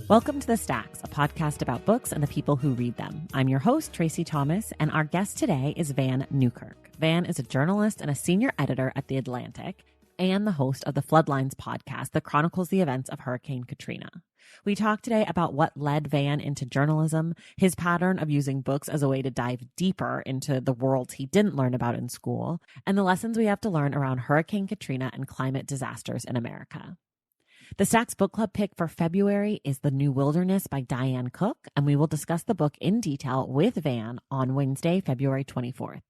Welcome to The Stacks, a podcast about books and the people who read them. I'm your host, Tracy Thomas, and our guest today is Vann Newkirk. Vann is a journalist and a senior editor at The Atlantic and the host of the Floodlines podcast that chronicles the events of Hurricane Katrina. We talk today about what led Vann into journalism, his pattern of using books as a way to dive deeper into the worlds he didn't learn about in school, and the lessons we have to learn around Hurricane Katrina and climate disasters in America. The Stacks Book Club pick for February is The New Wilderness by Diane Cook, and we will discuss the book in detail with Vann on Wednesday, February 24th.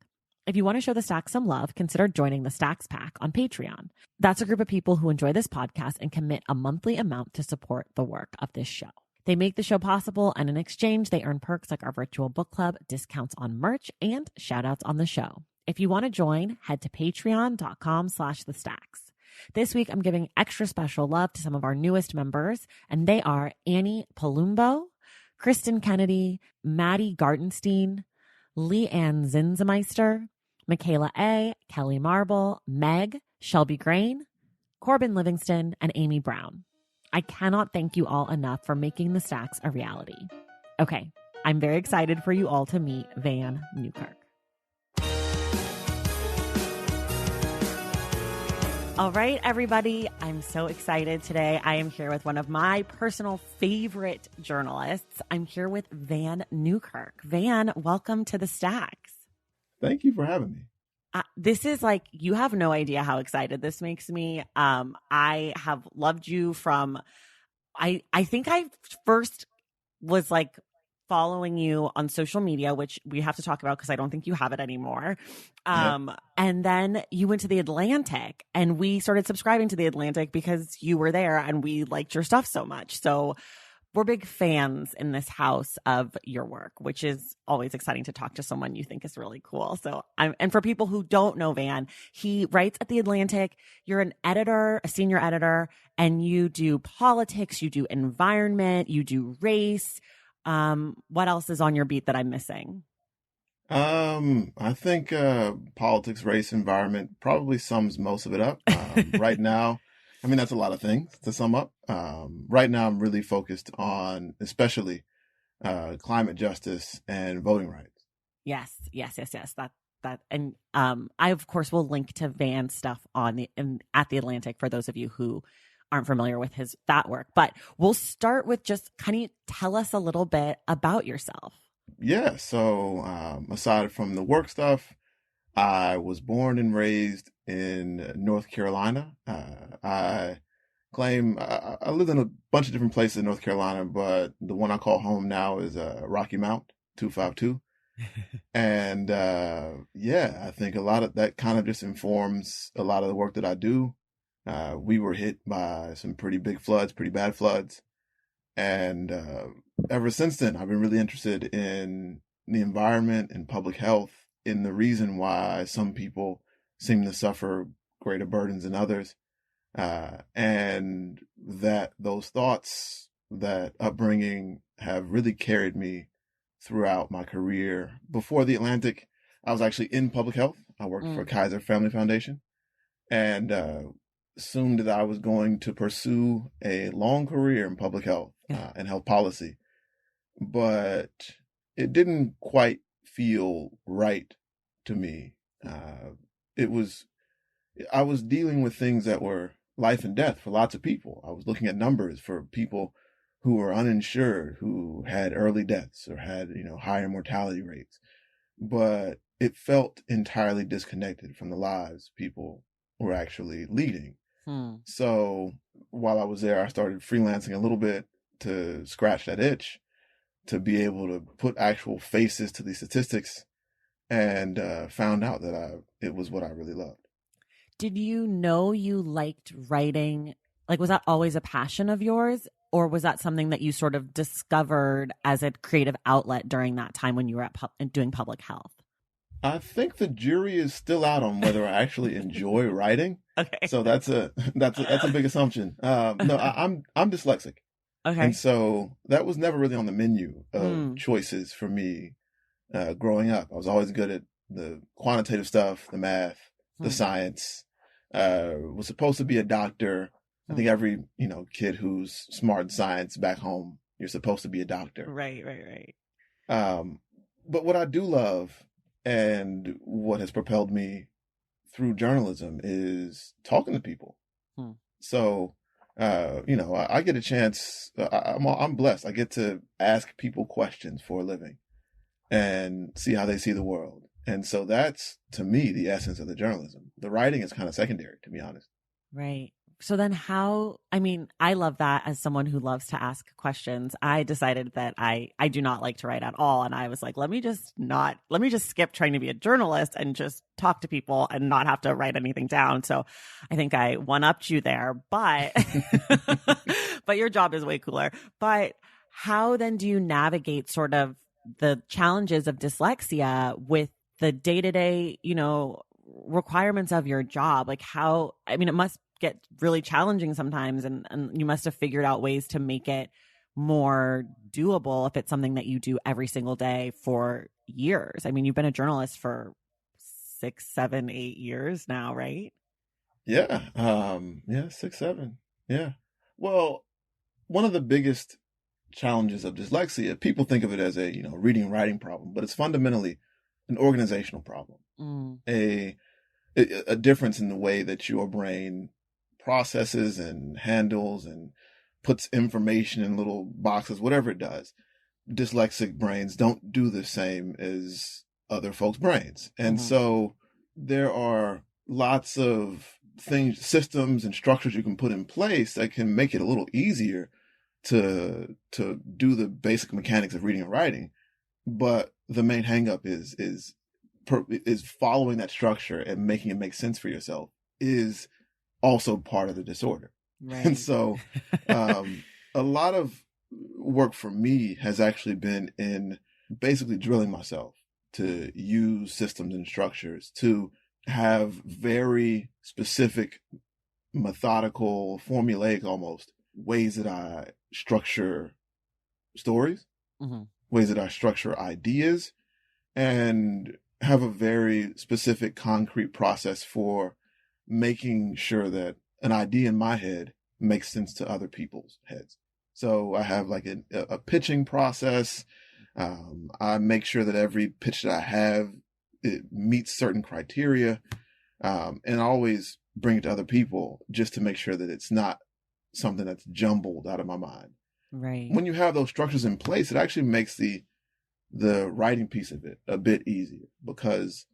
If you want to show the Stacks some love, consider joining the Stacks Pack on Patreon. That's a group of people who enjoy this podcast and commit a monthly amount to support the work of this show. They make the show possible, and in exchange, they earn perks like our virtual book club, discounts on merch, and shout-outs on the show. If you want to join, head to patreon.com/thestacks. This week, I'm giving extra special love to some of our newest members, and they are Annie Palumbo, Kristen Kennedy, Maddie Gartenstein, Leanne Zinzemeister, Michaela A., Kelly Marble, Meg, Shelby Grain, Corbin Livingston, and Amy Brown. I cannot thank you all enough for making the Stacks a reality. Okay, I'm very excited for you all to meet Vann Newkirk. All right, everybody, I'm so excited today. I am here with one of my personal favorite journalists. I'm here with Vann Newkirk. Vann, welcome to the Stacks. Thank you for having me. This is like, you have no idea how excited this makes me. I have loved you from, I think I first was like following you on social media, which we have to talk about because I don't think you have it anymore. Yep. And then you went to The Atlantic, and we started subscribing to The Atlantic because you were there and we liked your stuff so much. So we're big fans in this house of your work, which is always exciting to talk to someone you think is really cool. So and for people who don't know Vann, he writes at The Atlantic. You're an editor, a senior editor, and you do politics, you do environment, you do race. What else is on your beat that I'm missing? I think politics, race, environment probably sums most of it up. Right now, I mean, that's a lot of things to sum up. Right now, I'm really focused on especially climate justice and voting rights. Yes. That and I of course will link to Vann's stuff at The Atlantic for those of you who aren't familiar with that work. But we'll start with just kind of tell us a little bit about yourself. Yeah. So aside from the work stuff, I was born and raised in North Carolina. I claim I lived in a bunch of different places in North Carolina, but the one I call home now is Rocky Mount 252. And I think a lot of that kind of just informs a lot of the work that I do. We were hit by some pretty big floods, pretty bad floods. And ever since then, I've been really interested in the environment and public health, in the reason why some people seem to suffer greater burdens than others. And that those thoughts, that upbringing have really carried me throughout my career. Before The Atlantic, I was actually in public health. I worked for Kaiser Family Foundation. And assumed that I was going to pursue a long career in public health and health policy, but it didn't quite feel right to me. I was dealing with things that were life and death for lots of people. I was looking at numbers for people who were uninsured, who had early deaths or had, higher mortality rates, but it felt entirely disconnected from the lives people were actually leading. So while I was there, I started freelancing a little bit to scratch that itch, to be able to put actual faces to these statistics, and found out that it was what I really loved. Did you know you liked writing? Like, was that always a passion of yours, or was that something that you sort of discovered as a creative outlet during that time when you were doing public health? I think the jury is still out on whether I actually enjoy writing. Okay. So that's a big assumption. I'm dyslexic. Okay. And so that was never really on the menu of choices for me growing up. I was always good at the quantitative stuff, the math, the science. Was supposed to be a doctor. I think every, kid who's smart in science back home You're supposed to be a doctor. Right, right, right. But what I do love and what has propelled me through journalism is talking to people. So, I get a chance. I'm blessed. I get to ask people questions for a living and see how they see the world. And so that's, to me, the essence of the journalism. The writing is kind of secondary, to be honest. Right. So then I love that as someone who loves to ask questions. I decided that I do not like to write at all. And I was like, let me just skip trying to be a journalist and just talk to people and not have to write anything down. So I think I one-upped you there, but, but your job is way cooler. But how then do you navigate sort of the challenges of dyslexia with the day-to-day, requirements of your job? Like it must get really challenging sometimes, and you must have figured out ways to make it more doable if it's something that you do every single day for years. I mean, you've been a journalist for 6, 7, 8 years now, right? Yeah. 6, 7. Yeah. Well, one of the biggest challenges of dyslexia, people think of it as a, reading and writing problem, but it's fundamentally an organizational problem. A difference in the way that your brain processes and handles and puts information in little boxes, whatever it does. Dyslexic brains don't do the same as other folks' brains. And so there are lots of things, systems and structures you can put in place that can make it a little easier to do the basic mechanics of reading and writing. But the main hangup is following that structure and making it make sense for yourself is also part of the disorder. Right. And so a lot of work for me has actually been in basically drilling myself to use systems and structures to have very specific, methodical, formulaic almost ways that I structure stories, ways that I structure ideas, and have a very specific, concrete process for making sure that an idea in my head makes sense to other people's heads. So I have like a pitching process. I make sure that every pitch that I have, it meets certain criteria. And I always bring it to other people just to make sure that it's not something that's jumbled out of my mind. Right. When you have those structures in place, it actually makes the writing piece of it a bit easier because,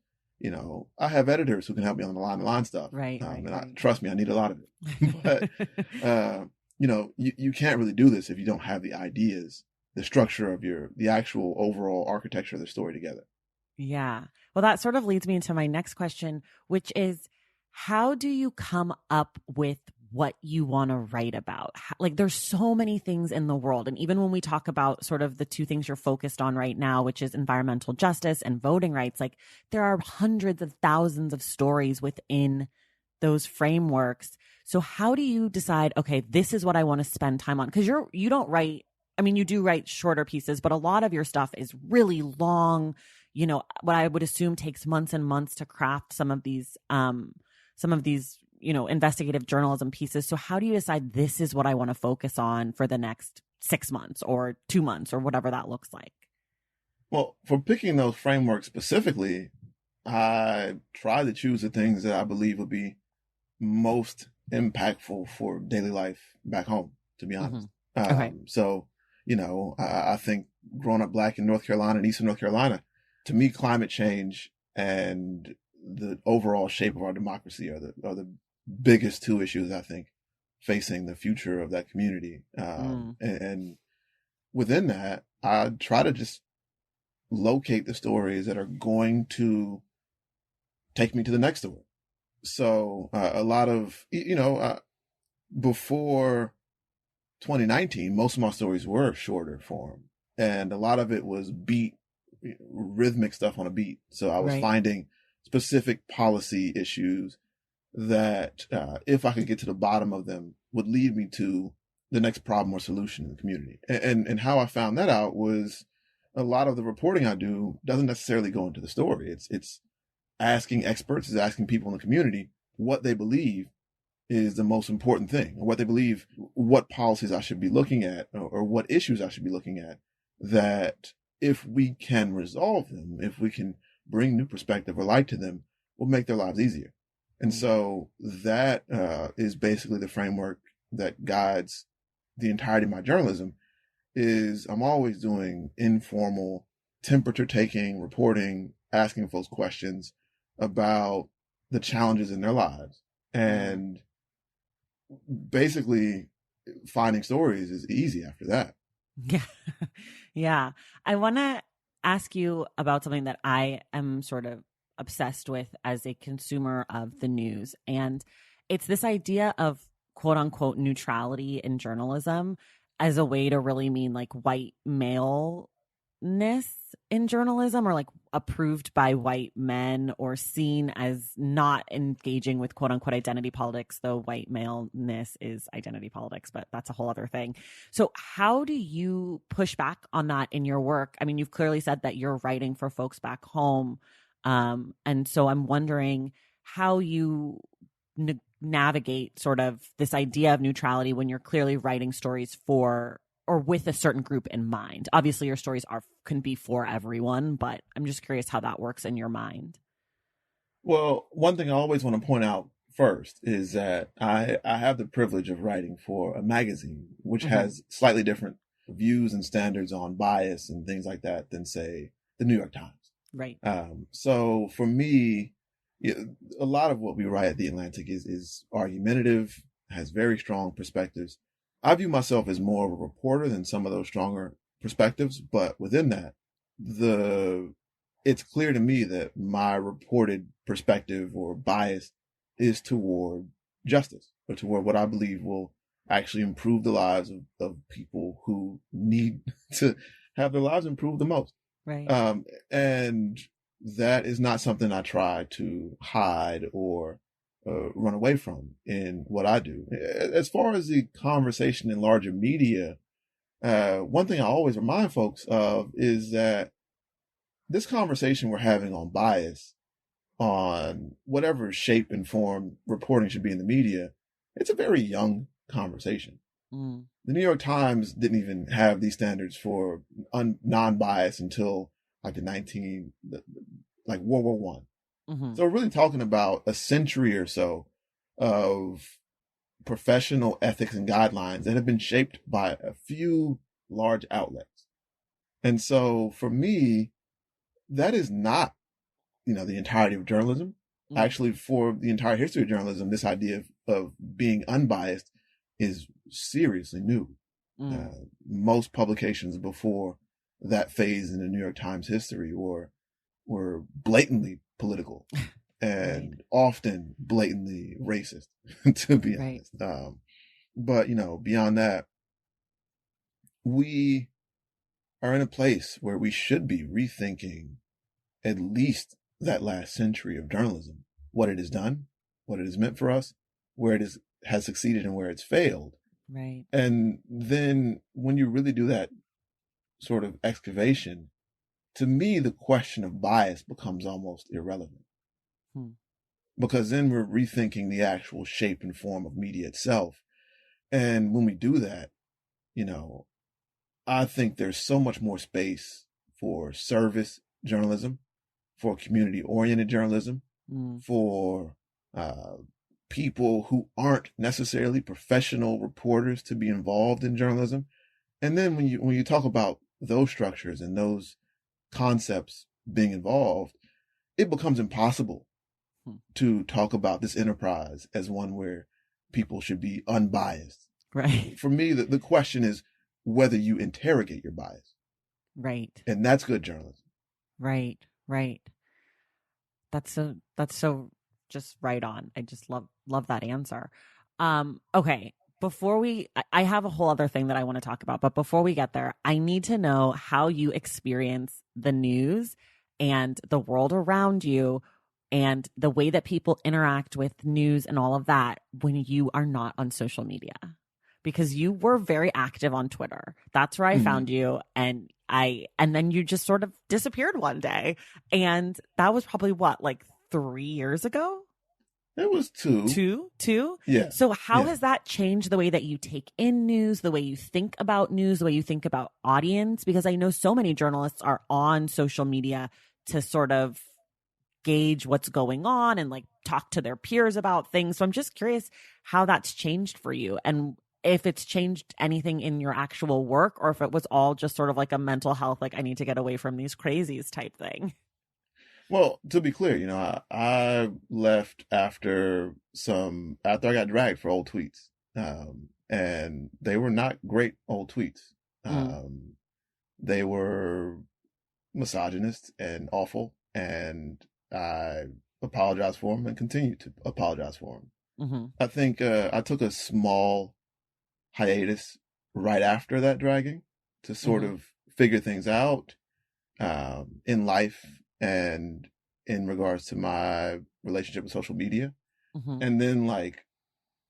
I have editors who can help me on the line stuff. Right. Trust me, I need a lot of it. But, you can't really do this if you don't have the ideas, the structure of the actual overall architecture of the story together. Yeah. Well, that sort of leads me into my next question, which is, how do you come up with what you want to write about? Like, there's so many things in the world. And even when we talk about sort of the two things you're focused on right now, which is environmental justice and voting rights, like there are hundreds of thousands of stories within those frameworks. So how do you decide, okay, this is what I want to spend time on? Because you don't write, I mean, you do write shorter pieces, but a lot of your stuff is really long, what I would assume takes months and months to craft some of these, investigative journalism pieces. So how do you decide this is what I want to focus on for the next 6 months or 2 months or whatever that looks like? Well, for picking those frameworks specifically, I try to choose the things that I believe will be most impactful for daily life back home, to be honest. Okay. So, I think growing up Black in North Carolina and Eastern North Carolina, to me, climate change and the overall shape of our democracy are the biggest two issues, I think, facing the future of that community. And within that, I try to just locate the stories that are going to take me to the next story. So a lot of, before 2019, most of my stories were shorter form. And a lot of it was rhythmic stuff on a beat. So I was finding specific policy issues that, if I could get to the bottom of them, would lead me to the next problem or solution in the community. And how I found that out was a lot of the reporting I do doesn't necessarily go into the story. It's asking experts, it's asking people in the community what they believe is the most important thing, or what they believe, what policies I should be looking at, or what issues I should be looking at, that if we can resolve them, if we can bring new perspective or light to them, will make their lives easier. And so that is basically the framework that guides the entirety of my journalism. Is I'm always doing informal temperature taking, reporting, asking folks questions about the challenges in their lives. And basically finding stories is easy after that. Yeah. Yeah. I want to ask you about something that I am sort of obsessed with as a consumer of the news. And it's this idea of quote unquote neutrality in journalism as a way to really mean like white maleness in journalism, or like approved by white men or seen as not engaging with quote unquote identity politics, though white maleness is identity politics, but that's a whole other thing. So how do you push back on that in your work? I mean, you've clearly said that you're writing for folks back home. And so I'm wondering how you navigate sort of this idea of neutrality when you're clearly writing stories for or with a certain group in mind. Obviously, your stories can be for everyone, but I'm just curious how that works in your mind. Well, one thing I always want to point out first is that I have the privilege of writing for a magazine, which has slightly different views and standards on bias and things like that than, say, the New York Times. Right. So for me, a lot of what we write at The Atlantic is argumentative, has very strong perspectives. I view myself as more of a reporter than some of those stronger perspectives, but within that, it's clear to me that my reported perspective or bias is toward justice, or toward what I believe will actually improve the lives of people who need to have their lives improved the most. Right. And that is not something I try to hide or run away from in what I do. As far as the conversation in larger media, one thing I always remind folks of is that this conversation we're having on bias, on whatever shape and form reporting should be in the media, it's a very young conversation. The New York Times didn't even have these standards for non-bias until like World War One. So we're really talking about a century or so of professional ethics and guidelines that have been shaped by a few large outlets. And so for me, that is not, the entirety of journalism. Actually, for the entire history of journalism, this idea of being unbiased is seriously new. Most publications before that phase in the New York Times history were blatantly political and often blatantly racist, to be honest. But, beyond that, we are in a place where we should be rethinking at least that last century of journalism, what it has done, what it has meant for us, where it has succeeded and where it's failed. Right. And then when you really do that sort of excavation, to me, the question of bias becomes almost irrelevant. Because then we're rethinking the actual shape and form of media itself. And when we do that, I think there's so much more space for service journalism, for community-oriented journalism, for people who aren't necessarily professional reporters to be involved in journalism. And then when you talk about those structures and those concepts being involved, it becomes impossible to talk about this enterprise as one where people should be unbiased. Right. For me, the question is whether you interrogate your bias. Right. And that's good journalism. Right. Right. That's so just right on. I just love that answer. Okay. I have a whole other thing that I want to talk about, but before we get there, I need to know how you experience the news and the world around you and the way that people interact with news and all of that when you are not on social media. Because you were very active on Twitter. That's where I found you. And then you just sort of disappeared one day. And that was probably 3 years ago? It was two. Two? Yeah. So how Yeah. has that changed the way that you take in news, the way you think about news, the way you think about audience? Because I know so many journalists are on social media to sort of gauge what's going on and like talk to their peers about things. So I'm just curious how that's changed for you and if it's changed anything in your actual work or if it was all just sort of like a mental health, like I need to get away from these crazies type thing. Well, to be clear, I left after I got dragged for old tweets. And they were not great old tweets. Mm, They were misogynist and awful, and I apologized for them and continue to apologize for them. mm-hmm, I think I took a small hiatus right after that dragging to sort mm-hmm, of figure things out in life and in regards to my relationship with social media. mm-hmm, And then, like,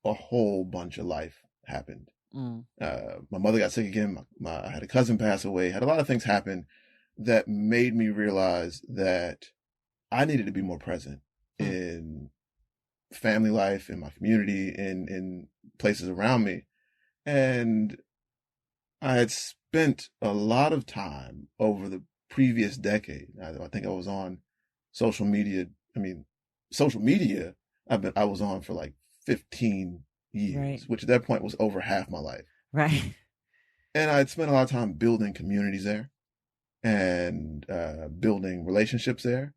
a whole bunch of life happened. mm, My mother got sick again. I had a cousin pass away. Had a lot of things happen that made me realize that I needed to be more present mm, in family life, in my community, in places around me. And I had spent a lot of time over the previous decade. I think I was on social media. I mean, social media, I was on for like 15 right, years, which at that point was over half my life. right. And I'd spent a lot of time building communities there and building relationships there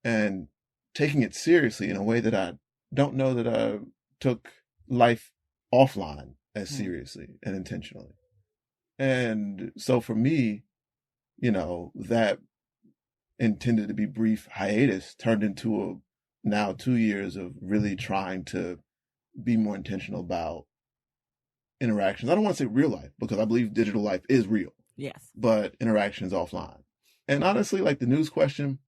and taking it seriously in a way that I don't know that I took life offline as Mm, seriously and intentionally. And so for me, that intended to be brief hiatus turned into now 2 years of really trying to be more intentional about interactions. I don't want to say real life because I believe digital life is real, yes. but interactions offline. And honestly, like the news question,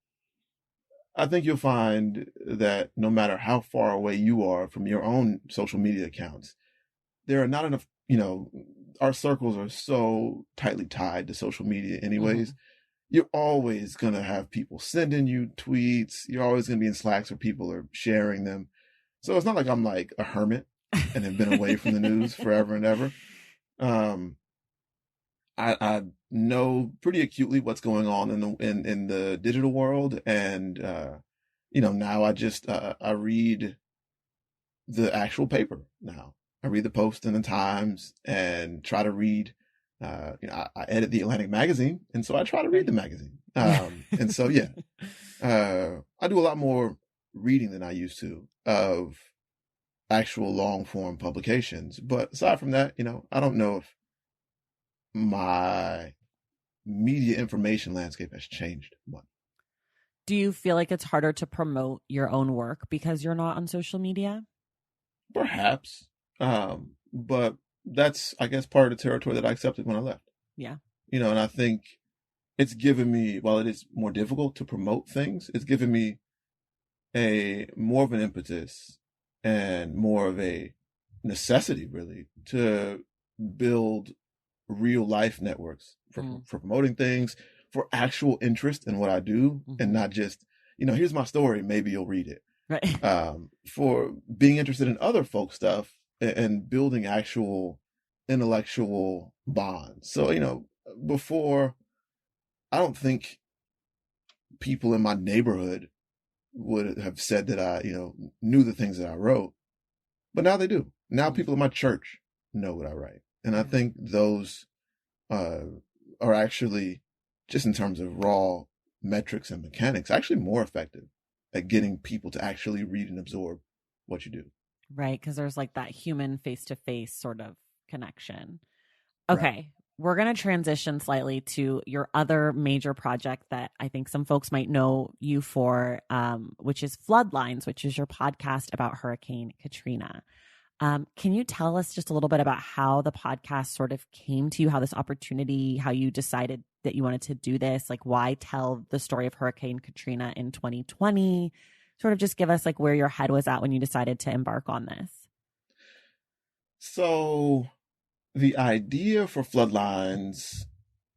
I think you'll find that no matter how far away you are from your own social media accounts, there are not enough, our circles are so tightly tied to social media Mm-hmm. anyways. You're always going to have people sending you tweets. You're always going to be in Slacks where people are sharing them. So it's not like I'm like a hermit and have been away from the news forever and ever. Um, I know pretty acutely what's going on in the digital world, and now I read the actual paper now. I read the Post and the Times and try to read. I edit the Atlantic magazine, and so I try to read the magazine. And so yeah, I do a lot more reading than I used to of actual long form publications. But aside from that, I don't know if my media information landscape has changed much. Do you feel like it's harder to promote your own work because you're not on social media? Perhaps. But that's, I guess, part of the territory that I accepted when I left. Yeah. And I think it's given me, while it is more difficult to promote things, it's given me a more of an impetus and more of a necessity, really, to build real life networks for promoting things, for actual interest in what I do, and not just, here's my story, maybe you'll read it. Right. For being interested in other folk stuff and building actual intellectual bonds. So, before, I don't think people in my neighborhood would have said that I, knew the things that I wrote, but now they do. Now people in my church know what I write. And I think those are actually, just in terms of raw metrics and mechanics, actually more effective at getting people to actually read and absorb what you do. Right. Because there's like that human face to face sort of connection. Right. Okay. We're going to transition slightly to your other major project that I think some folks might know you for, which is Floodlines, which is your podcast about Hurricane Katrina. Can you tell us just a little bit about how the podcast sort of came to you, how this opportunity, how you decided that you wanted to do this? Like, why tell the story of Hurricane Katrina in 2020? Sort of just give us like where your head was at when you decided to embark on this. So the idea for Floodlines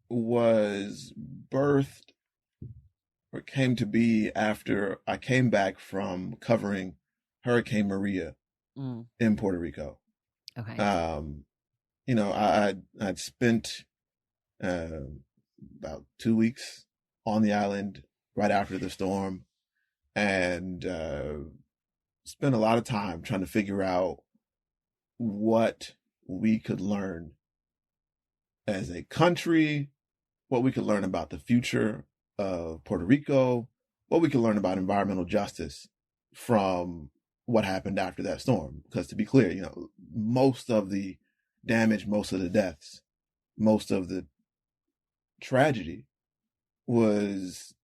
was birthed or came to be after I came back from covering Hurricane Maria in Puerto Rico. Okay. I'd spent about 2 weeks on the island right after the storm, and spent a lot of time trying to figure out what we could learn as a country, what we could learn about the future of Puerto Rico, what we could learn about environmental justice from what happened after that storm. Because to be clear, most of the damage, most of the deaths, most of the tragedy was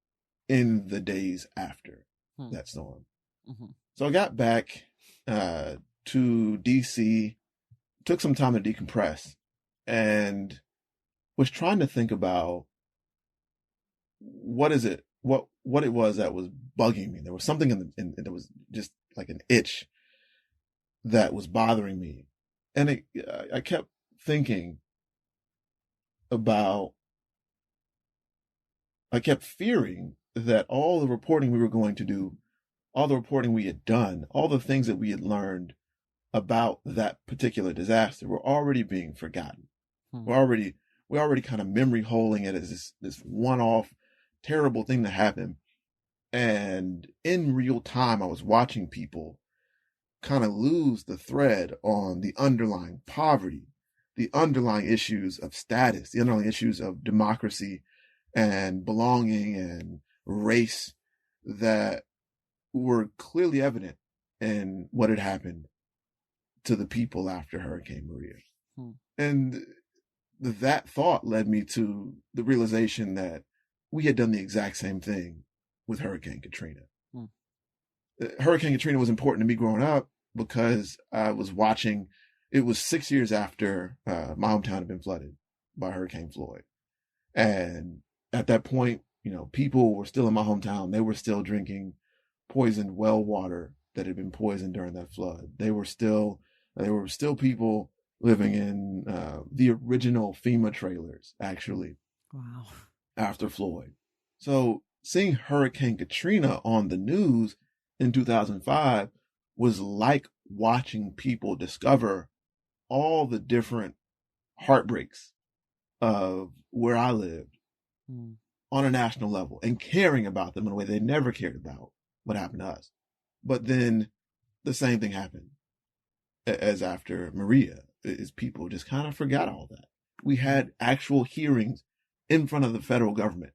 in the days after that storm. Mm-hmm. So I got back to DC, took some time to decompress, and was trying to think about what it was that was bugging me. There was something there was just like an itch that was bothering me. And I kept thinking about, I kept fearing that all the reporting we were going to do, all the reporting we had done, all the things that we had learned about that particular disaster were already being forgotten. We're already kind of memory holding it as this one-off terrible thing that happened. And in real time, I was watching people kind of lose the thread on the underlying poverty, the underlying issues of status, the underlying issues of democracy and belonging and race that were clearly evident in what had happened to the people after Hurricane Maria. And that thought led me to the realization that we had done the exact same thing with Hurricane Katrina. Hurricane Katrina was important to me growing up because I was watching, it was 6 years after my hometown had been flooded by Hurricane Floyd. And at that point, people were still in my hometown. They were still drinking poisoned well water that had been poisoned during that flood. There were still people living in the original FEMA trailers, actually. Wow. After Floyd. So seeing Hurricane Katrina on the news in 2005 was like watching people discover all the different heartbreaks of where I lived on a national level and caring about them in a way they never cared about what happened to us. But then the same thing happened as after Maria, is people just kind of forgot all that. We had actual hearings in front of the federal government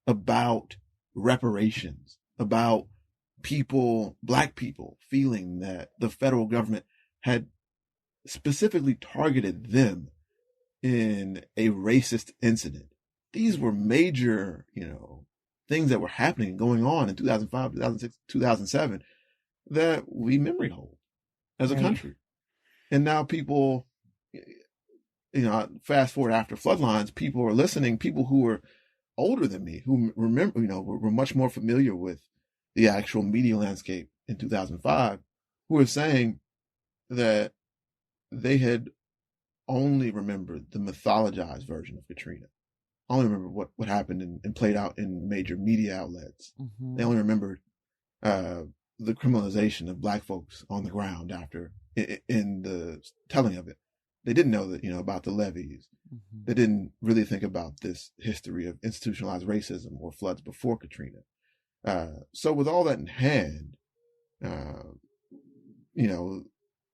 about reparations, about people, Black people, feeling that the federal government had specifically targeted them in a racist incident. These were major, things that were happening and going on in 2005, 2006, 2007 that we memory hold as a country. And now people, fast forward after floodlines, people are listening, people who are older than me, who remember, were much more familiar with the actual media landscape in 2005, who are saying that they had only remembered the mythologized version of Katrina. Only remember what happened and played out in major media outlets. Mm-hmm. They only remembered the criminalization of Black folks on the ground after in the telling of it. They didn't know that, about the levees. Mm-hmm. They didn't really think about this history of institutionalized racism or floods before Katrina. So with all that in hand,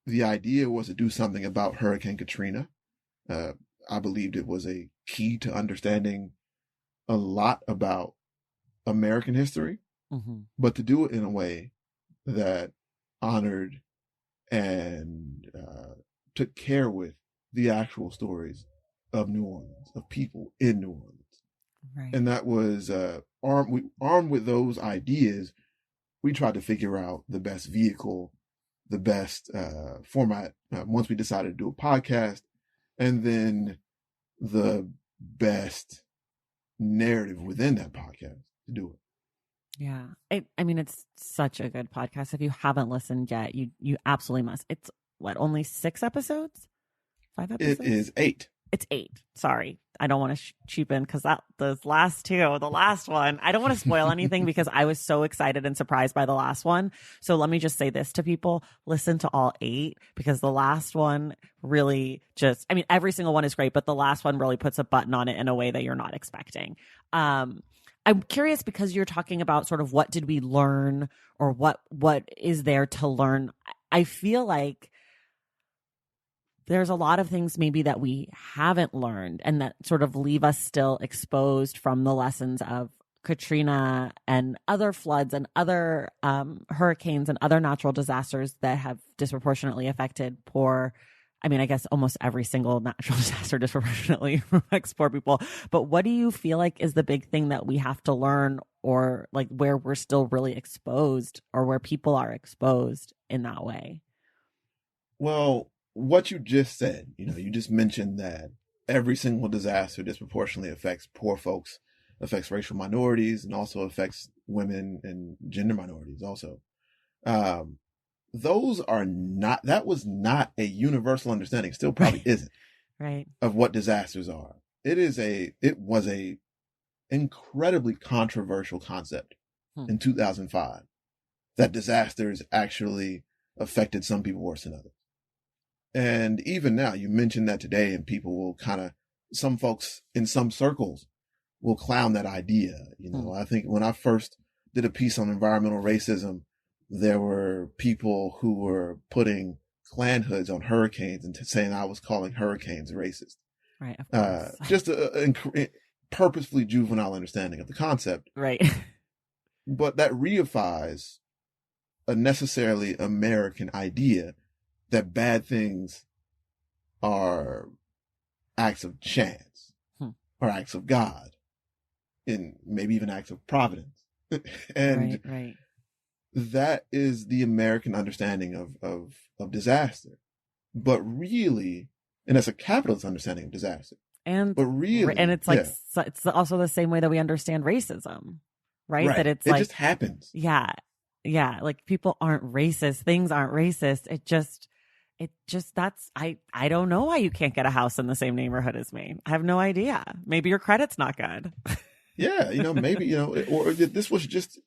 the idea was to do something about Hurricane Katrina. I believed it was a key to understanding a lot about American history, but to do it in a way that honored and took care with the actual stories of New Orleans, of people in New Orleans. Right. And that was armed with those ideas, we tried to figure out the best vehicle, the best format once we decided to do a podcast, and then the best narrative within that podcast to do it. Yeah. I mean, it's such a good podcast. If you haven't listened yet, you absolutely must. It's only 6 episodes? 5 episodes? It is 8. It's 8. Sorry. I don't want to cheapen because the last one, I don't want to spoil anything because I was so excited and surprised by the last one. So let me just say this to people. Listen to all 8 because the last one really every single one is great, but the last one really puts a button on it in a way that you're not expecting. I'm curious because you're talking about sort of what did we learn or what is there to learn. I feel like there's a lot of things maybe that we haven't learned and that sort of leave us still exposed from the lessons of Katrina and other floods and other hurricanes and other natural disasters that have disproportionately affected I guess almost every single natural disaster disproportionately affects poor people. But what do you feel like is the big thing that we have to learn, or like where we're still really exposed or where people are exposed in that way? Well, what you just said, you just mentioned that every single disaster disproportionately affects poor folks, affects racial minorities, and also affects women and gender minorities also. That was not a universal understanding, still probably isn't, right, of what disasters are. It was a incredibly controversial concept in 2005 that disasters actually affected some people worse than others. And even now, you mentioned that today, and people will some folks in some circles will clown that idea. I think when I first did a piece on environmental racism, there were people who were putting Klan hoods on hurricanes and saying I was calling hurricanes racist. Right, of course. Just a purposefully juvenile understanding of the concept. Right. But that reifies a necessarily American idea that bad things are acts of chance or acts of God, and maybe even acts of providence. And right. That is the American understanding of disaster. But really, and that's a capitalist understanding of disaster. And it's like, it's also the same way that we understand racism, right? That it just happens. Yeah. Like people aren't racist. Things aren't racist. It just I don't know why you can't get a house in the same neighborhood as me. I have no idea. Maybe your credit's not good. Yeah. Maybe, or this was just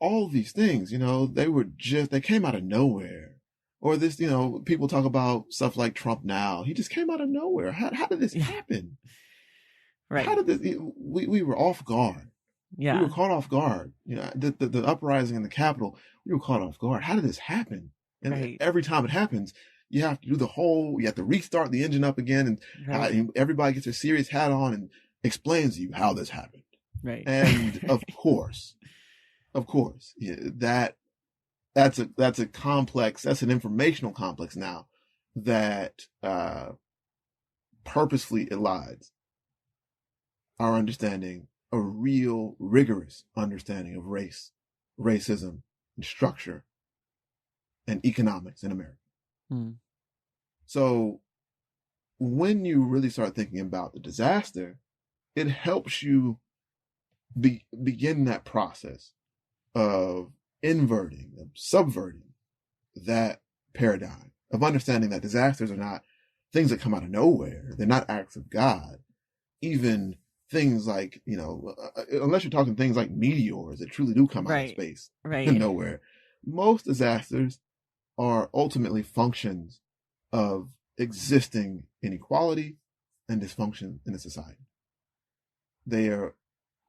all these things, they came out of nowhere. Or this, people talk about stuff like Trump now. He just came out of nowhere. How did this happen? Right. How did this, we were off guard. Yeah. We were caught off guard. The uprising in the Capitol, we were caught off guard. How did this happen? And every time it happens, you have to you have to restart the engine up again, and everybody gets their serious hat on and explains to you how this happened. Right. And of course, that's a complex, that's an informational complex now that purposefully elides our understanding, a real rigorous understanding of race, racism, and structure, and economics in America. So when you really start thinking about the disaster, it helps you begin that process of inverting, of subverting that paradigm, of understanding that disasters are not things that come out of nowhere. They're not acts of God. Even things like, unless you're talking things like meteors that truly do come out of space, nowhere. Most disasters are ultimately functions of existing inequality and dysfunction in a society. They are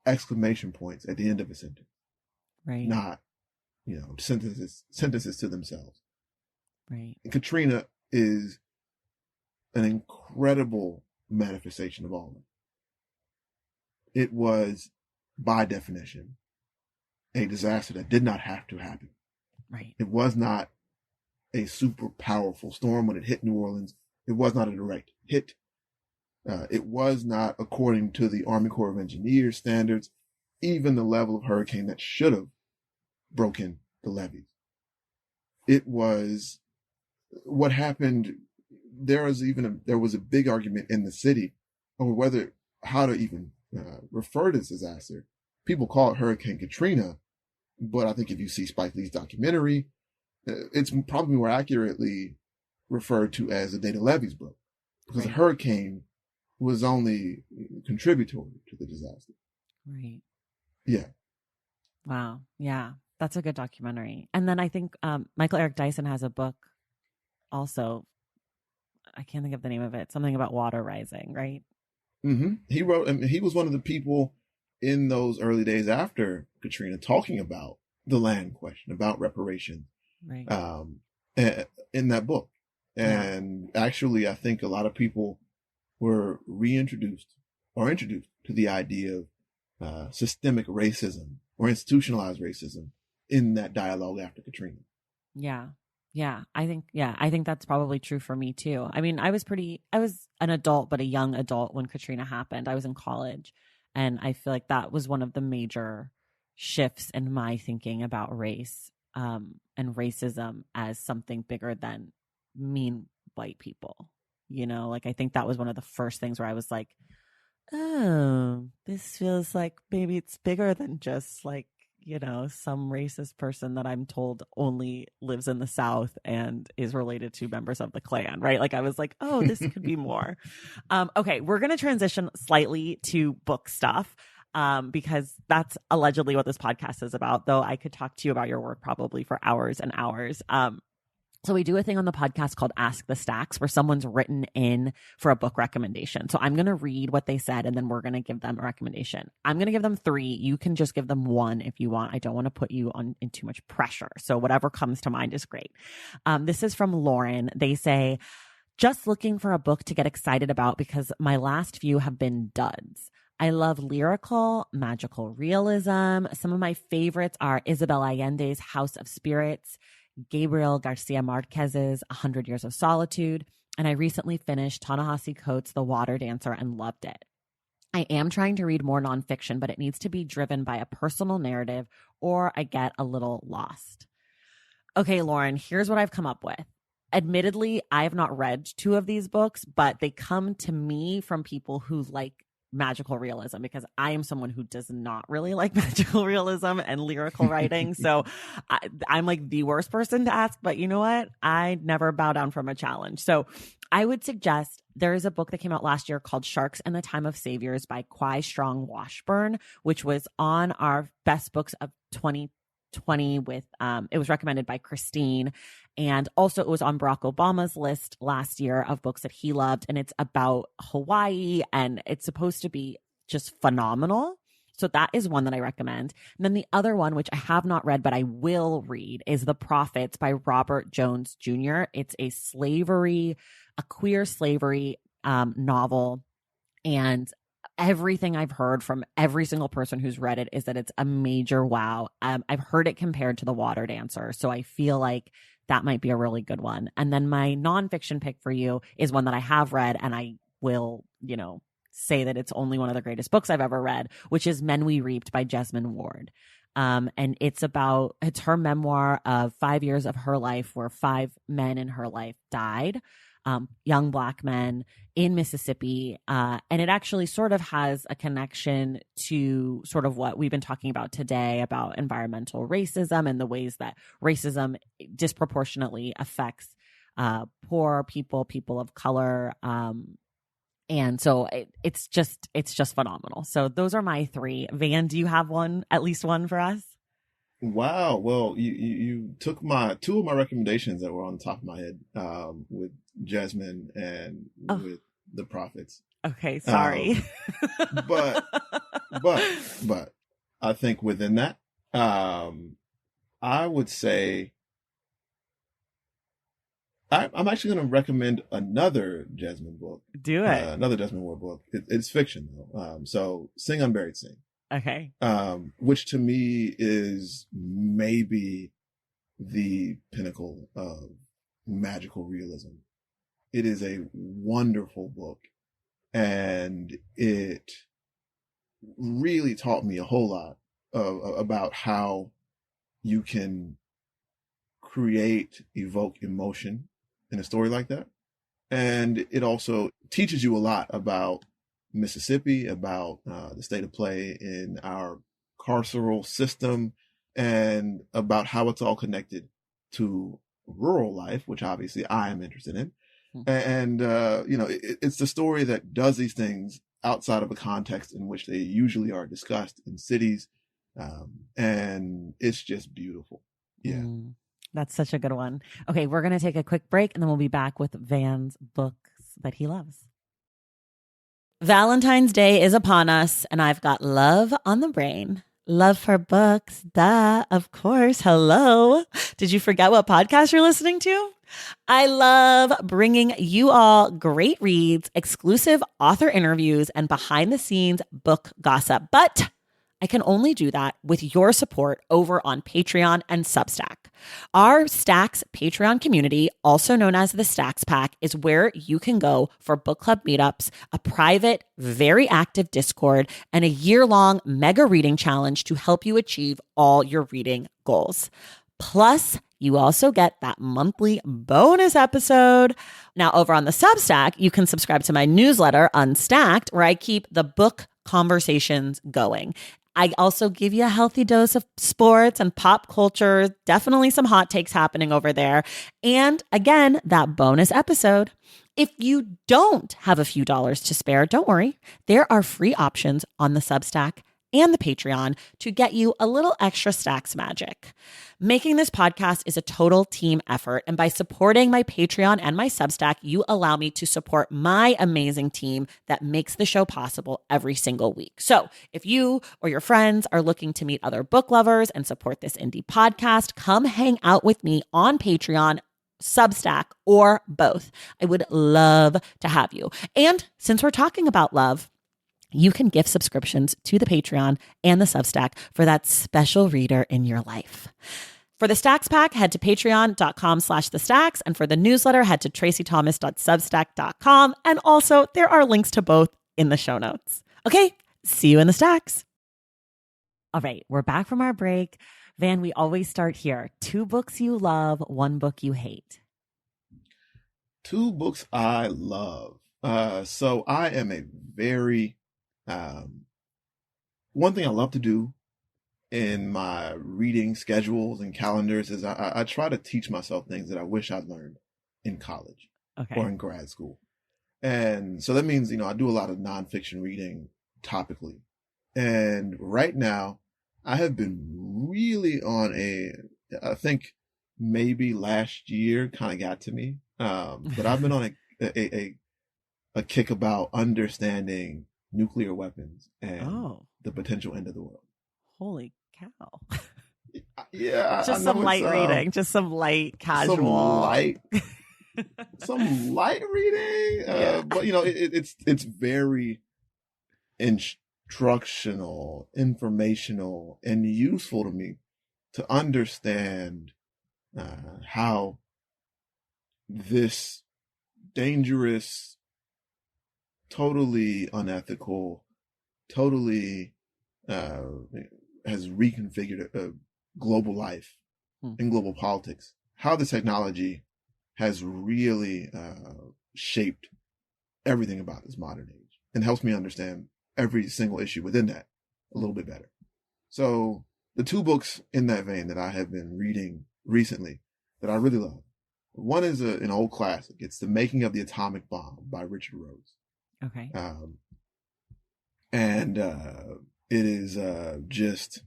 exclamation points at the end of a sentence, not, sentences to themselves. Right. And Katrina is an incredible manifestation of all of it. It was, by definition, a disaster that did not have to happen. Right. It was not a super powerful storm when it hit New Orleans. It was not a direct hit. It was not, according to the Army Corps of Engineers standards, even the level of hurricane that should have broken the levees. It was what happened. There was a big argument in the city over how to even refer to this disaster. People call it Hurricane Katrina, but I think if you see Spike Lee's documentary, it's probably more accurately referred to as the day the levees broke, because a hurricane was only contributory to the disaster. Right. Yeah. Wow. Yeah. That's a good documentary. And then I think Michael Eric Dyson has a book also. I can't think of the name of it. Something about water rising, right? Mm-hmm. He wrote, and he was one of the people in those early days after Katrina talking about the land question, about reparations, Right. in that book. Yeah. And actually, I think a lot of people were introduced to the idea of systemic racism or institutionalized racism in that dialogue after Katrina. Yeah. Yeah. I think that's probably true for me too. I mean, I was an adult, but a young adult when Katrina happened. I was in college, and I feel like that was one of the major shifts in my thinking about race, and racism as something bigger than mean white people. Like I think that was one of the first things where I was like, oh, this feels like maybe it's bigger than just like, some racist person that I'm told only lives in the South and is related to members of the Klan, right? Like I was like, oh, this could be more. Okay, we're going to transition slightly to book stuff, because that's allegedly what this podcast is about, though I could talk to you about your work probably for hours and hours. So we do a thing on the podcast called Ask the Stacks, where someone's written in for a book recommendation. So I'm going to read what they said, and then we're going to give them a recommendation. I'm going to give them 3. You can just give them 1 if you want. I don't want to put you in too much pressure. So whatever comes to mind is great. This is from Lauren. They say, just looking for a book to get excited about because my last few have been duds. I love lyrical, magical realism. Some of my favorites are Isabel Allende's House of Spirits, Gabriel Garcia Marquez's 100 Years of Solitude, and I recently finished Ta-Nehisi Coates' The Water Dancer and loved it. I am trying to read more nonfiction, but it needs to be driven by a personal narrative or I get a little lost. Okay, Lauren, here's what I've come up with. Admittedly, I have not read 2 of these books, but they come to me from people who like magical realism, because I am someone who does not really like magical realism and lyrical writing. So I'm like the worst person to ask, but you know what? I never bow down from a challenge. So I would suggest there is a book that came out last year called Sharks and the Time of Saviors by Kwai Strong Washburn, which was on our best books of 2020 with, it was recommended by Christine. And also it was on Barack Obama's list last year of books that he loved. And it's about Hawaii, and it's supposed to be just phenomenal. So that is one that I recommend. And then the other one, which I have not read, but I will read, is The Prophets by Robert Jones Jr. It's a queer slavery novel. And everything I've heard from every single person who's read it is that it's a major wow. I've heard it compared to The Water Dancer. So I feel like that might be a really good one. And then my nonfiction pick for you is one that I have read, and I will, say that it's only one of the greatest books I've ever read, which is Men We Reaped by Jesmyn Ward. And it's her memoir of 5 years of her life where 5 men in her life died, young Black men in Mississippi. And it actually sort of has a connection to sort of what we've been talking about today about environmental racism and the ways that racism disproportionately affects poor people of color. And so it's just phenomenal. So those are my 3. Van, do you have at least one for us? Wow. Well, you took 2 of my recommendations that were on the top of my head, with Jesmyn and with The Prophets. Okay. Sorry. But I think within that, I would say I'm actually going to recommend another Jesmyn book. Do it. Another Jesmyn Ward book. It's fiction though. So Sing Unburied Sing. Okay. Which to me is maybe the pinnacle of magical realism. It is a wonderful book, and it really taught me a whole lot about how you can evoke emotion in a story like that. And it also teaches you a lot about Mississippi, about the state of play in our carceral system, and about how it's all connected to rural life, which obviously I am interested in, And it's the story that does these things outside of a context in which they usually are discussed in cities. And it's just beautiful. Yeah. That's such a good one. Okay, we're going to take a quick break and then we'll be back with Vann's books that he loves. Valentine's Day is upon us and I've got love on the brain. Love for books. Duh, of course. Hello. Did you forget what podcast you're listening to? I love bringing you all great reads, exclusive author interviews, and behind the scenes book gossip. But I can only do that with your support over on Patreon and Substack. Our Stacks Patreon community, also known as the Stacks Pack, is where you can go for book club meetups, a private, very active Discord, and a year-long mega reading challenge to help you achieve all your reading goals. Plus, you also get that monthly bonus episode. Now, over on the Substack, you can subscribe to my newsletter, Unstacked, where I keep the book conversations going. I also give you a healthy dose of sports and pop culture, definitely some hot takes happening over there. And again, that bonus episode. If you don't have a few dollars to spare, don't worry. There are free options on the Substack and the Patreon to get you a little extra Stacks magic. Making this podcast is a total team effort, and by supporting my Patreon and my Substack, you allow me to support my amazing team that makes the show possible every single week. So if you or your friends are looking to meet other book lovers and support this indie podcast, come hang out with me on Patreon, Substack, or both. I would love to have you. And since we're talking about love, you can gift subscriptions to the Patreon and the Substack for that special reader in your life. For the Stacks Pack, head to patreon.com/thestacks. And for the newsletter, head to tracythomas.substack.com. And also, there are links to both in the show notes. Okay, see you in the Stacks. All right, we're back from our break. Vann, we always start here. 2 books you love, 1 book you hate. 2 books I love. So I am a very... one thing I love to do in my reading schedules and calendars is I try to teach myself things that I wish I'd learned in college or in grad school. And so that means, I do a lot of nonfiction reading topically. And right now I have been really on I think maybe last year kind of got to me. But I've been on a kick about understanding nuclear weapons and the potential end of the world. Holy cow. Yeah. Just some light reading, just some light casual. Some light reading. But it's very instructional, informational, and useful to me to understand how this dangerous, totally unethical, totally has reconfigured global life and global politics. How the technology has really shaped everything about this modern age and helps me understand every single issue within that a little bit better. So the 2 books in that vein that I have been reading recently that I really love. One is an old classic. It's The Making of the Atomic Bomb by Richard Rose. Okay. And it is just,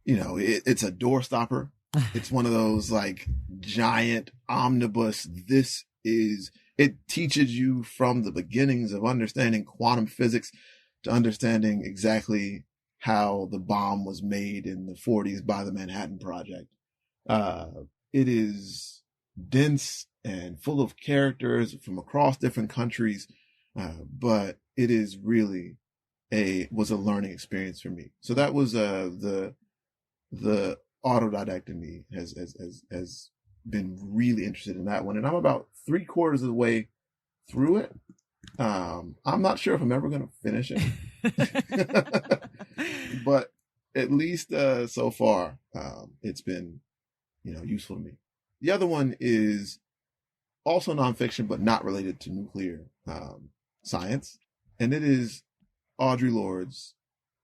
it's a doorstopper. It's one of those like giant omnibus. It teaches you from the beginnings of understanding quantum physics to understanding exactly how the bomb was made in the 40s by the Manhattan Project. It is dense and full of characters from across different countries. But it is really was a learning experience for me. So that was the autodidact in me has been really interested in that one, and I'm about 3/4 of the way through it. I'm not sure if I'm ever going to finish it, but at least so far, it's been useful to me. The other one is also nonfiction, but not related to nuclear science, and it is Audre Lorde's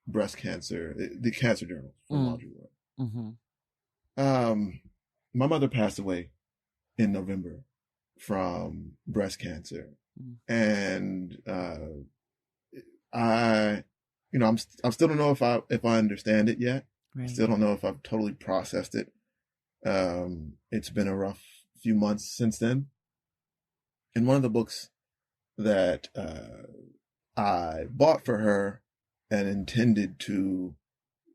Breast Cancer, the Cancer Journal from Audre Lorde. My mother passed away in November from breast cancer. Mm. And I, I still don't know if I understand it yet. Right. I still don't know if I've totally processed it. It's been a rough few months since then. And one of the books that I bought for her and intended to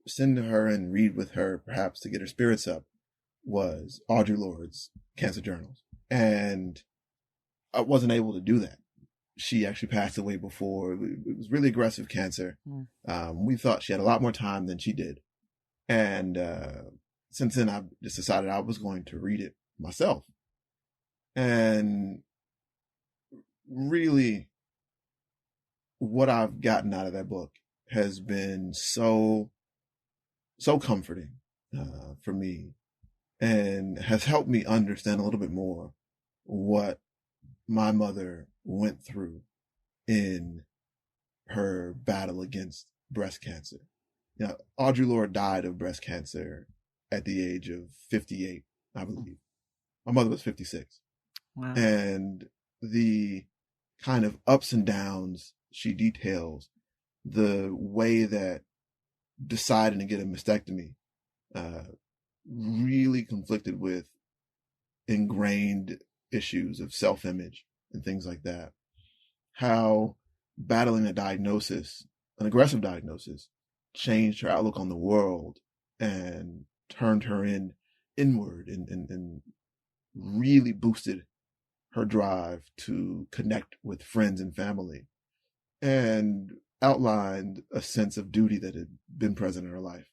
send to her and read with her, perhaps to get her spirits up, was Audre Lorde's Cancer Journals. And I wasn't able to do that. She actually passed away before. It was really aggressive cancer. We thought she had a lot more time than she did. And since then, I just decided I was going to read it myself. And really, what I've gotten out of that book has been so comforting for me, and has helped me understand a little bit more what my mother went through in her battle against breast cancer. Audre Lorde died of breast cancer at the age of 58, I believe. My mother was 56. Wow. And the kind of ups and downs she details, the way that deciding to get a mastectomy really conflicted with ingrained issues of self-image and things like that. How battling a diagnosis, an aggressive diagnosis, changed her outlook on the world and turned her inward and really boosted her drive to connect with friends and family, and outlined a sense of duty that had been present in her life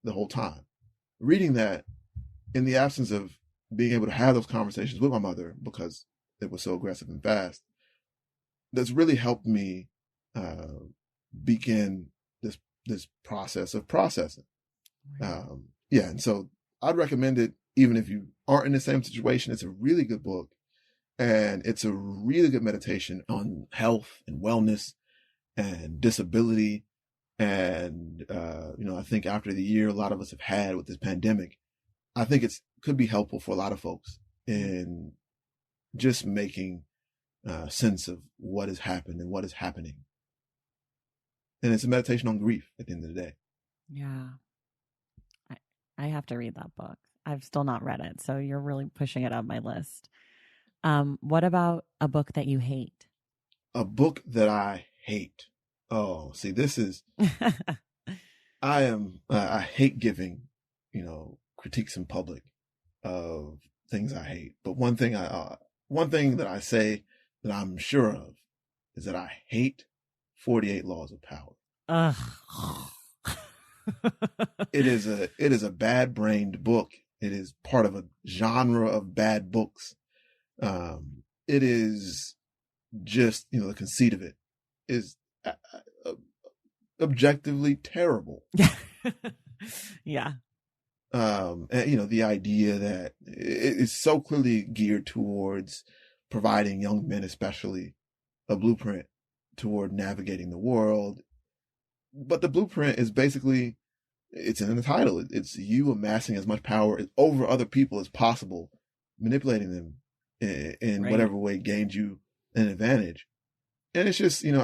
the whole time. Reading that in the absence of being able to have those conversations with my mother because it was so aggressive and fast, that's really helped me begin this process of processing. And so I'd recommend it even if you aren't in the same situation. It's a really good book, and it's a really good meditation on health and wellness and disability. And, I think after the year a lot of us have had with this pandemic, I think could be helpful for a lot of folks in just making sense of what has happened and what is happening. And it's a meditation on grief at the end of the day. Yeah. I have to read that book. I've still not read it, so you're really pushing it up my list. What about a book that you hate? A book that I hate. Oh, see, this is, I hate giving, critiques in public of things I hate. But one thing that I say that I'm sure of is that I hate 48 Laws of Power. Ugh. It is a bad-brained book. It is part of a genre of bad books. It is just, the conceit of it is objectively terrible. Yeah. And, the idea that it's so clearly geared towards providing young men, especially, a blueprint toward navigating the world. But the blueprint is basically, it's in the title. It's you amassing as much power over other people as possible, manipulating them in Right. whatever way gains you an advantage. And it's just, it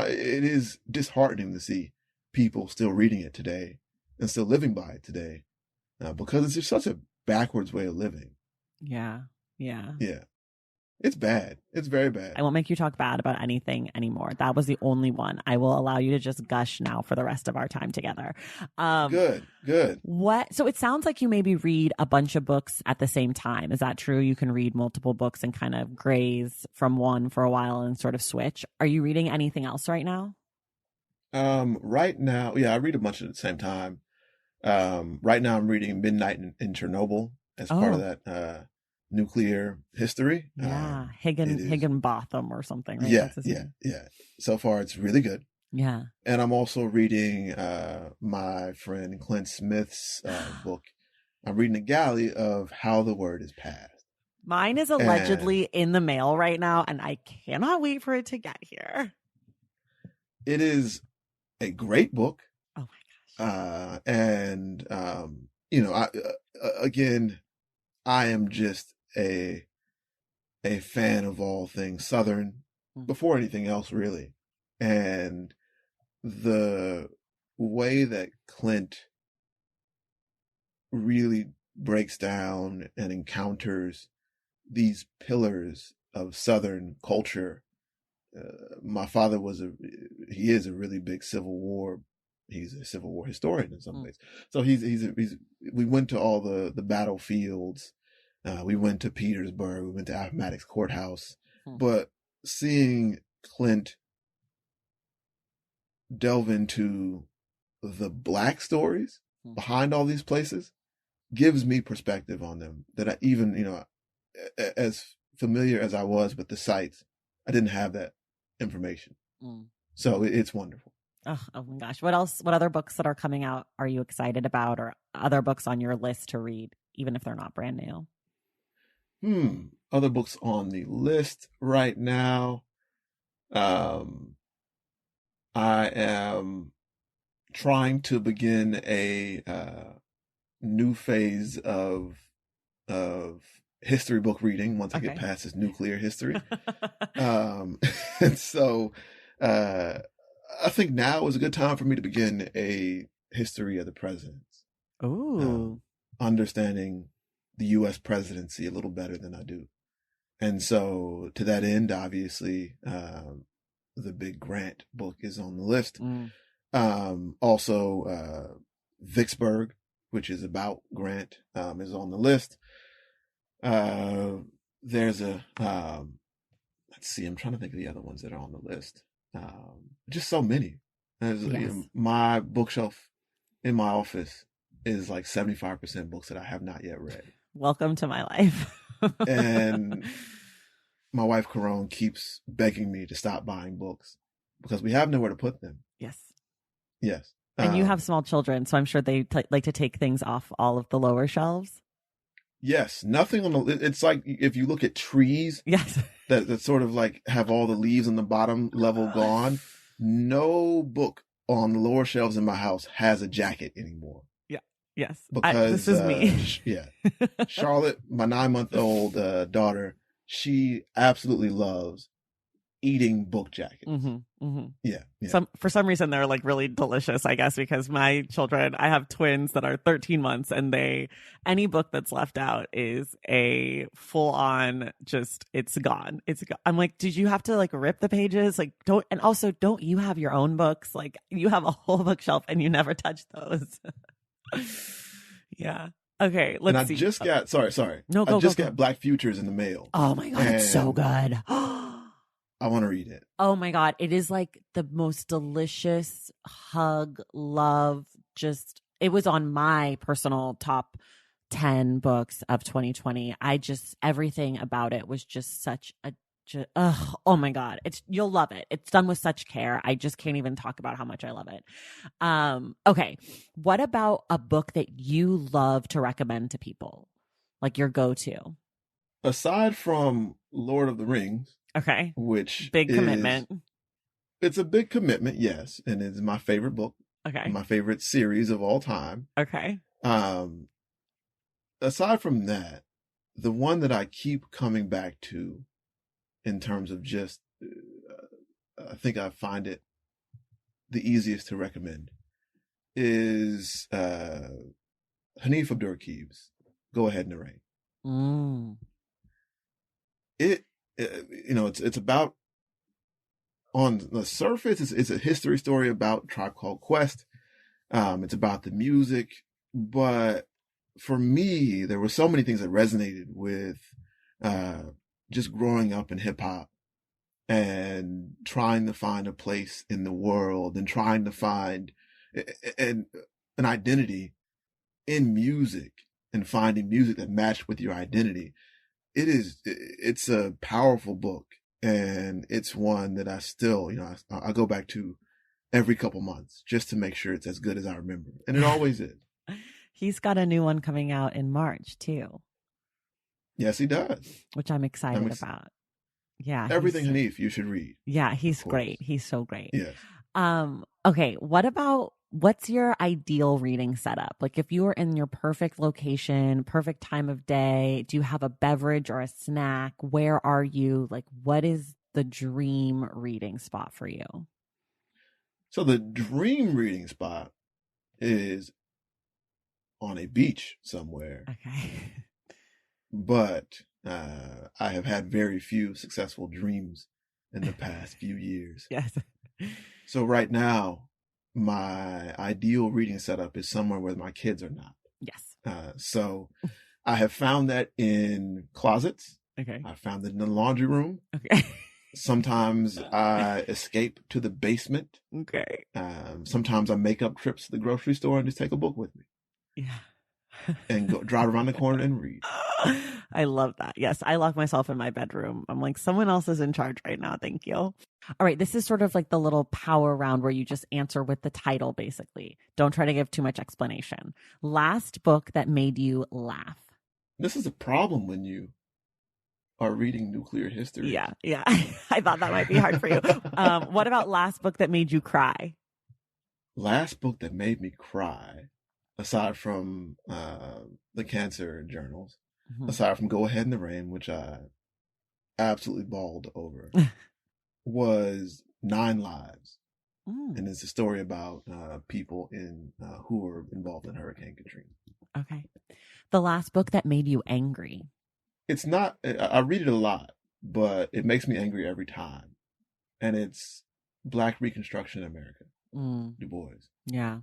is disheartening to see people still reading it today and still living by it today, because it's just such a backwards way of living. Yeah. Yeah. Yeah. It's bad. It's very bad. I won't make you talk bad about anything anymore. That was the only one. I will allow you to just gush now for the rest of our time together. Good. So it sounds like you maybe read a bunch of books at the same time. Is that true? You can read multiple books and kind of graze from one for a while and sort of switch. Are you reading anything else right now? Right now, I read a bunch at the same time. Right now I'm reading Midnight in Chernobyl as part of that nuclear history. Yeah, Higginbotham or something, right? Yeah. So far, it's really good. Yeah. And I'm also reading my friend Clint Smith's book. I'm reading a galley of How the Word is Passed. Mine is allegedly in the mail right now, and I cannot wait for it to get here. It is a great book. Oh my gosh. And I am just a a fan of all things Southern before anything else, really. And the way that Clint really breaks down and encounters these pillars of Southern culture. My father he is a really big Civil War. He's a Civil War historian in some ways. So we went to all the battlefields. We went to Petersburg. We went to Appomattox Courthouse. But seeing Clint delve into the Black stories behind all these places gives me perspective on them that I even, as familiar as I was with the sites, I didn't have that information. So it's wonderful. Oh my gosh. What else? What other books that are coming out are you excited about, or other books on your list to read, even if they're not brand new? Other books on the list right now. I am trying to begin a new phase of history book reading once I get past this nuclear history. And so I think now is a good time for me to begin a history of the presidents. Ooh. Understanding the U.S. presidency a little better than I do. And so to that end, obviously, the big Grant book is on the list. Also, Vicksburg, which is about Grant, is on the list. There's let's see, I'm trying to think of the other ones that are on the list. Just so many. My bookshelf in my office is like 75% books that I have not yet read. Welcome to my life. And my wife, Caron, keeps begging me to stop buying books because we have nowhere to put them. Yes. And you have small children, so I'm sure they like to take things off all of the lower shelves. Yes. Nothing on the, it's like if you look at trees. Yes. that sort of like have all the leaves on the bottom level gone. No book on the lower shelves in my house has a jacket anymore. Yes. Because this is me. Charlotte, my 9-month-old daughter, she absolutely loves eating book jackets. Yeah. For some reason they're like really delicious, I guess, because my children, I have twins that are 13 months, and any book that's left out is a full on just it's gone. I'm like, did you have to like rip the pages? Like don't you have your own books? Like you have a whole bookshelf and you never touch those. Yeah. Okay, let's see. I just got sorry. No, I just got Black Futures in the mail. Oh my god, it's so good. I want to read it. Oh my god, it is like the most delicious hug, love. Just it was on my personal top 10 books of 2020. Everything about it was just such a oh my god, you'll love it. It's done with such care. I just can't even talk about how much I love it. Okay, what about a book that you love to recommend to people, like your go-to? Aside from Lord of the Rings, okay, which commitment. It's a big commitment, yes, and it's my favorite book. Okay, my favorite series of all time. Okay. Aside from that, the one that I keep coming back to, in terms of just, I think I find it the easiest to recommend, is Hanif Abdurraqib's Go Ahead, Narrate. It's about, on the surface, it's a history story about Tribe Called Quest. It's about the music, but for me, there were so many things that resonated with just growing up in hip hop and trying to find a place in the world and trying to find an identity in music and finding music that matched with your identity. It's a powerful book, and it's one that I still, I go back to every couple months just to make sure it's as good as I remember. And it always is. He's got a new one coming out in March too. Yes, he does. Which I'm excited about. Yeah. Everything Hanif you should read. Yeah, he's great. He's so great. Yes. Okay, what about What's your ideal reading setup? Like if you were in your perfect location, perfect time of day, do you have a beverage or a snack? Where are you? Like what is the dream reading spot for you? So the dream reading spot is on a beach somewhere, Okay. but I have had very few successful dreams in the past few years. Yes. So right now, my ideal reading setup is somewhere where my kids are not. Yes. So I have found that in closets. Okay. I found it in the laundry room. Okay. Sometimes I escape to the basement. Okay. Sometimes I make up trips to the grocery store and just take a book with me. Yeah. And go drive around the corner and read. I love that. Yes, I lock myself in my bedroom. I'm like, someone else is in charge right now. Thank you. All right. This is sort of like the little power round where you just answer with the title, basically. Don't try to give too much explanation. Last book that made you laugh. This is a problem when you are reading nuclear history. Yeah. Yeah. I thought that might be hard for you. What about last book that made you cry? Last book that made me cry, aside from the cancer journals, aside from Go Ahead in the Rain, which I absolutely bawled over, was 9 Lives. And it's a story about people who were involved in Hurricane Katrina. Okay. The last book that made you angry. It's not, I read it a lot, but it makes me angry every time. And it's Black Reconstruction in America, Du Bois. Yeah.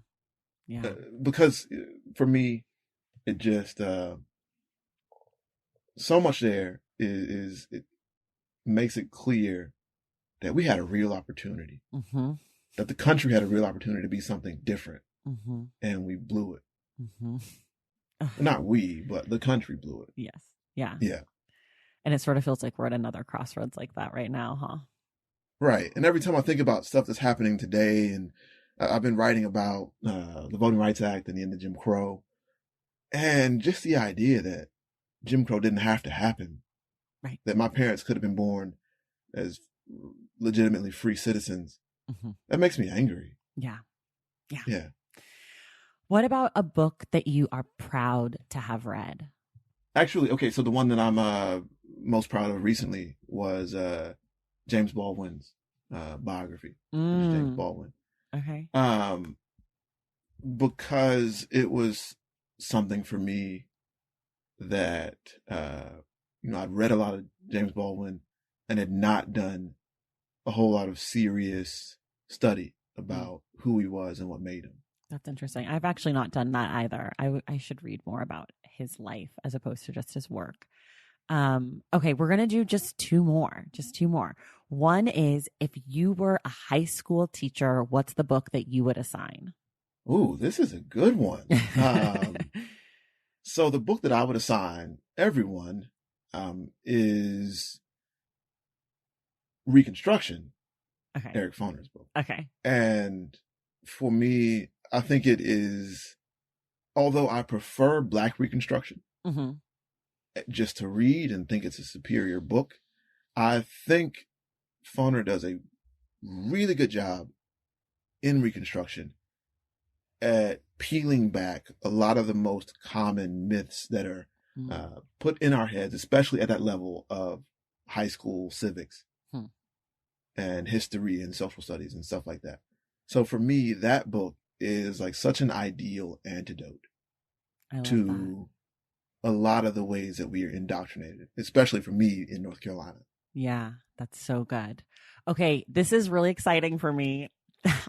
Yeah. Because for me, it just, so much there is it makes it clear that we had a real opportunity, that the country had a real opportunity to be something different, and we blew it. Not we, but the country blew it. Yes. Yeah. Yeah. And it sort of feels like we're at another crossroads like that right now, huh? Right. And every time I think about stuff that's happening today, and I've been writing about the Voting Rights Act and the end of Jim Crow, and just the idea that Jim Crow didn't have to happen, right? That my parents could have been born as legitimately free citizens. That makes me angry. Yeah. Yeah. Yeah. What about a book that you are proud to have read? Actually, okay, so the one that I'm most proud of recently was James Baldwin's biography. James Baldwin. Okay. Because it was something for me that I'd read a lot of James Baldwin and had not done a whole lot of serious study about who he was and what made him. That's interesting. I've actually not done that either. I should read more about his life as opposed to just his work. Okay, we're going to do just two more. One is, if you were a high school teacher, what's the book that you would assign? Ooh, this is a good one. So the book that I would assign everyone is Reconstruction, okay. Eric Foner's book. Okay. And for me, I think it is, although I prefer Black Reconstruction just to read and think it's a superior book, I think Foner does a really good job in Reconstruction at peeling back a lot of the most common myths that are put in our heads, especially at that level of high school civics and history and social studies and stuff like that. So for me, that book is like such an ideal antidote to a lot of the ways that we are indoctrinated, especially for me in North Carolina. Yeah, that's so good. Okay, this is really exciting for me.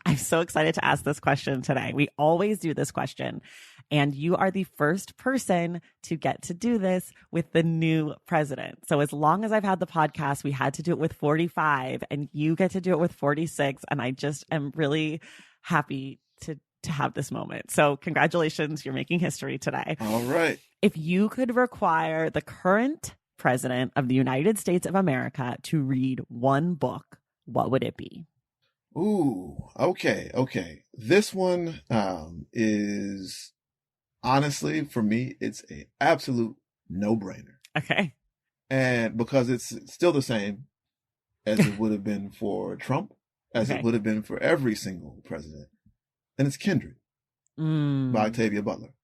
I'm so excited to ask this question today. We always do this question, and you are the first person to get to do this with the new president. So as long as I've had the podcast, we had to do it with 45, and you get to do it with 46. And I just am really happy to have this moment. So congratulations, you're making history today. All right. If you could require the current president of the United States of America to read one book, what would it be? Ooh, okay. This one is honestly, for me, it's an absolute no-brainer. Okay. And because it's still the same as it would have been for Trump, as it would have been for every single president. and it's Kindred by Octavia Butler.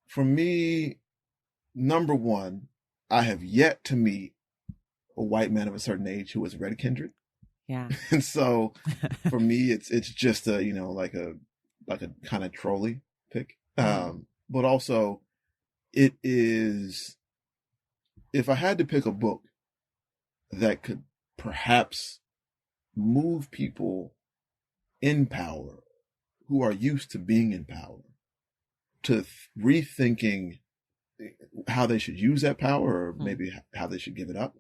For me, number one, I have yet to meet a white man of a certain age who has read Kindred. Yeah. And so for me, it's just a, like a kind of trolley pick. But also it is, if I had to pick a book that could perhaps move people in power who are used to being in power to rethinking how they should use that power, or maybe how they should give it up,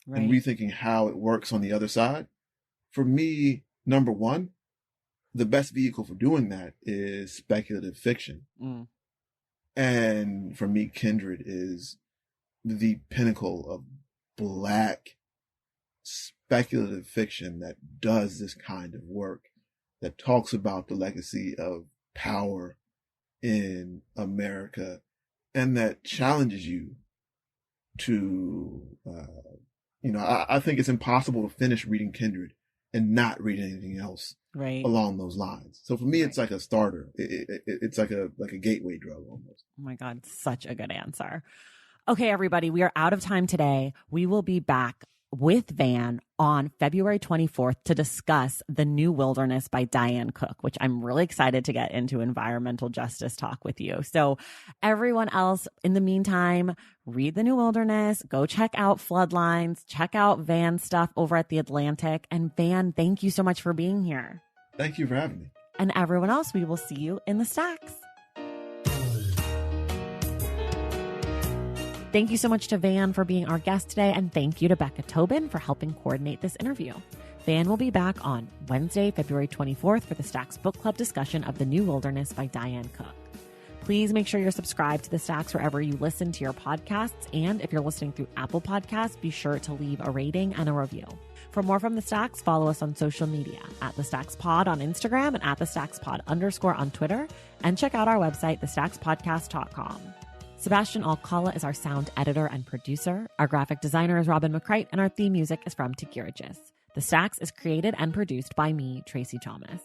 and rethinking how it works on the other side. For me, number one, the best vehicle for doing that is speculative fiction. And for me, Kindred is the pinnacle of Black speculative fiction that does this kind of work, that talks about the legacy of power in America, and that challenges you to, I think it's impossible to finish reading Kindred and not read anything else along those lines. So for me, it's like a starter. It's like a gateway drug almost. Oh my God, such a good answer. Okay, everybody, we are out of time today. We will be back with Vann on February 24th to discuss The New Wilderness by Diane Cook, which I'm really excited to get into environmental justice talk with you. So everyone else, in the meantime, read The New Wilderness, go check out Floodlines, check out Vann's stuff over at The Atlantic. And Vann, thank you so much for being here. Thank you for having me. And everyone else, we will see you in the stacks. Thank you so much to Vann for being our guest today, and thank you to Becca Tobin for helping coordinate this interview. Vann will be back on Wednesday, February 24th for the Stacks Book Club discussion of The New Wilderness by Diane Cook. Please make sure you're subscribed to the Stacks wherever you listen to your podcasts, and if you're listening through Apple Podcasts, be sure to leave a rating and a review. For more from the Stacks, follow us on social media at The Stacks Pod on Instagram and at The Stacks Pod _ on Twitter, and check out our website, thestackspodcast.com. Sebastian Alcala is our sound editor and producer. Our graphic designer is Robin McCrite, and our theme music is from Tikirigis. The Stacks is created and produced by me, Tracy Thomas.